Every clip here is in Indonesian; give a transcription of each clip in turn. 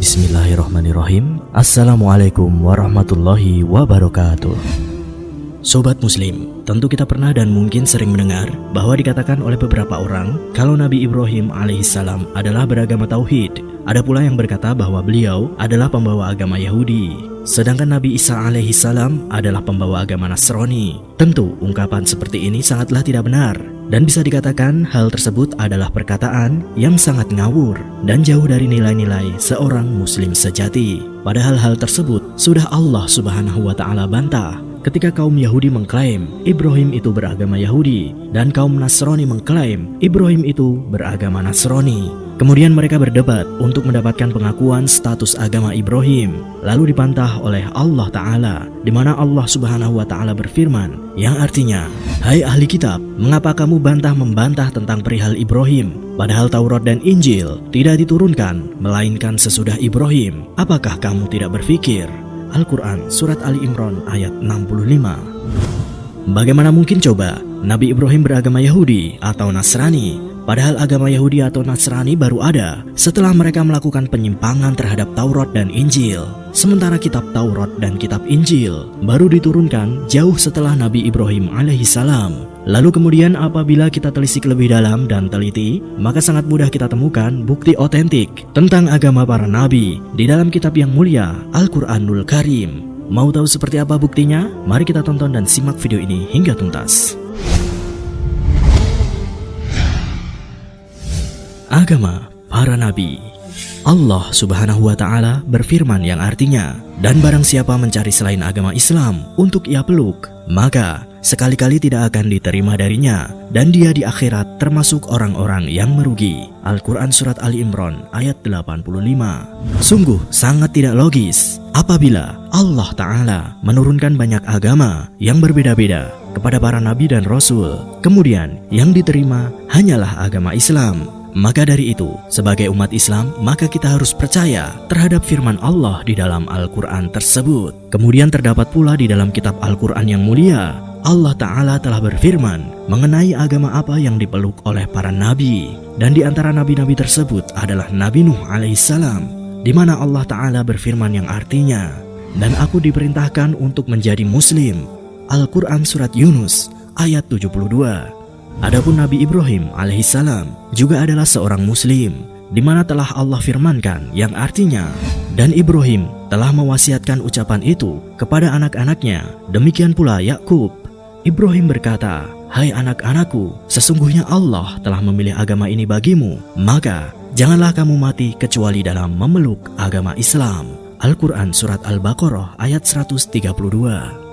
Bismillahirrahmanirrahim. Assalamualaikum warahmatullahi wabarakatuh. Sobat Muslim, tentu kita pernah dan mungkin sering mendengar bahwa dikatakan oleh beberapa orang kalau Nabi Ibrahim alaihissalam adalah beragama tauhid. Ada pula yang berkata bahwa beliau adalah pembawa agama Yahudi, sedangkan Nabi Isa alaihissalam adalah pembawa agama Nasrani. Tentu ungkapan seperti ini sangatlah tidak benar, dan bisa dikatakan hal tersebut adalah perkataan yang sangat ngawur dan jauh dari nilai-nilai seorang muslim sejati. Padahal hal tersebut sudah Allah Subhanahu wa Ta'ala bantah ketika kaum Yahudi mengklaim Ibrahim itu beragama Yahudi dan kaum Nasrani mengklaim Ibrahim itu beragama Nasrani. Kemudian mereka berdebat untuk mendapatkan pengakuan status agama Ibrahim, lalu dibantah oleh Allah Ta'ala, di mana Allah Subhanahu wa Ta'ala berfirman yang artinya, "Hai ahli kitab, mengapa kamu membantah tentang perihal Ibrahim, padahal Taurat dan Injil tidak diturunkan melainkan sesudah Ibrahim? Apakah kamu tidak berpikir?" Al-Quran Surat Ali Imran ayat 65. Bagaimana mungkin coba Nabi Ibrahim beragama Yahudi atau Nasrani? Padahal agama Yahudi atau Nasrani baru ada setelah mereka melakukan penyimpangan terhadap Taurat dan Injil. Sementara kitab Taurat dan kitab Injil baru diturunkan jauh setelah Nabi Ibrahim alaihissalam. Lalu kemudian apabila kita telisik lebih dalam dan teliti, maka sangat mudah kita temukan bukti otentik tentang agama para nabi di dalam kitab yang mulia Al-Quranul Karim. Mau tahu seperti apa buktinya? Mari kita tonton dan simak video ini hingga tuntas. Agama para nabi. Allah Subhanahu wa Ta'ala berfirman yang artinya, "Dan barang siapa mencari selain agama Islam untuk ia peluk, maka sekali-kali tidak akan diterima darinya, dan dia di akhirat termasuk orang-orang yang merugi." Al-Quran Surat Ali Imran ayat 85. Sungguh sangat tidak logis apabila Allah Ta'ala menurunkan banyak agama yang berbeda-beda kepada para nabi dan rasul, kemudian yang diterima hanyalah agama Islam. Maka dari itu, sebagai umat Islam, maka kita harus percaya terhadap firman Allah di dalam Al-Quran tersebut. Kemudian terdapat pula di dalam kitab Al-Quran yang mulia, Allah Ta'ala telah berfirman mengenai agama apa yang dipeluk oleh para nabi. Dan di antara nabi-nabi tersebut adalah Nabi Nuh alaihissalam, di mana Allah Ta'ala berfirman yang artinya, "Dan aku diperintahkan untuk menjadi muslim." Al-Quran Surat Yunus ayat 72. Adapun Nabi Ibrahim alaihissalam juga adalah seorang muslim, di mana telah Allah firmankan yang artinya, "Dan Ibrahim telah mewasiatkan ucapan itu kepada anak-anaknya, demikian pula Yakub." Ibrahim berkata, "Hai anak-anakku, sesungguhnya Allah telah memilih agama ini bagimu, maka janganlah kamu mati kecuali dalam memeluk agama Islam." Al-Quran Surat Al-Baqarah ayat 132.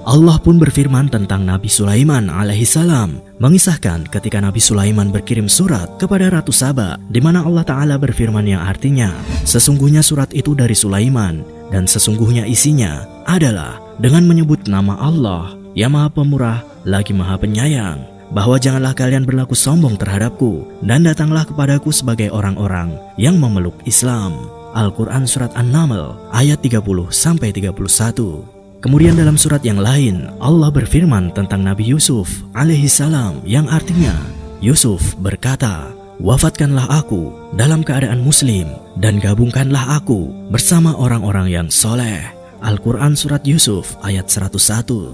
Allah pun berfirman tentang Nabi Sulaiman alaihissalam, mengisahkan ketika Nabi Sulaiman berkirim surat kepada Ratu Saba, di mana Allah Ta'ala berfirman yang artinya, "Sesungguhnya surat itu dari Sulaiman, dan sesungguhnya isinya adalah dengan menyebut nama Allah yang Maha Pemurah lagi Maha Penyayang, bahwa janganlah kalian berlaku sombong terhadapku, dan datanglah kepadaku sebagai orang-orang yang memeluk Islam." Al-Quran Surat An-Naml ayat 30-31. Kemudian dalam surat yang lain, Allah berfirman tentang Nabi Yusuf alaihissalam yang artinya, Yusuf berkata, "Wafatkanlah aku dalam keadaan muslim dan gabungkanlah aku bersama orang-orang yang soleh." Al-Quran Surat Yusuf ayat 101.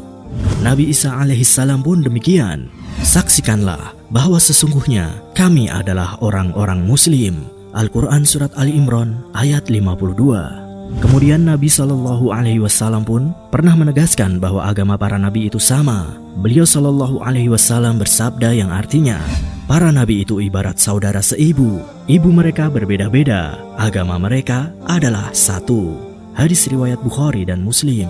Nabi Isa alaihissalam pun demikian, "Saksikanlah bahwa sesungguhnya kami adalah orang-orang muslim." Al-Quran Surat Ali Imran ayat 52. Kemudian Nabi Shallallahu Alaihi Wasallam pun pernah menegaskan bahwa agama para nabi itu sama. Beliau Shallallahu Alaihi Wasallam bersabda yang artinya, "Para nabi itu ibarat saudara seibu. Ibu mereka berbeda-beda, agama mereka adalah satu." Hadis riwayat Bukhari dan Muslim.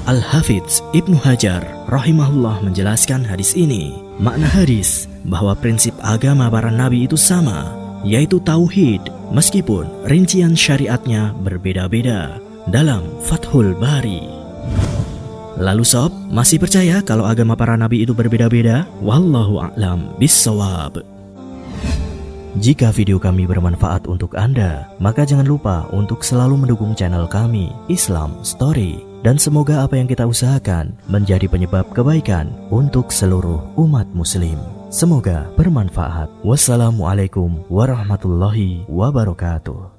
Al-Hafidz Ibnu Hajar rahimahullah menjelaskan hadis ini. Makna hadis bahwa prinsip agama para nabi itu sama, yaitu tauhid, meskipun rincian syariatnya berbeda-beda, dalam Fathul Bari. Lalu sob, masih percaya kalau agama para nabi itu berbeda-beda? Wallahu a'lam bissawab. Jika video kami bermanfaat untuk Anda, maka jangan lupa untuk selalu mendukung channel kami, Islam Story. Dan semoga apa yang kita usahakan menjadi penyebab kebaikan untuk seluruh umat muslim. Semoga bermanfaat. Wassalamualaikum warahmatullahi wabarakatuh.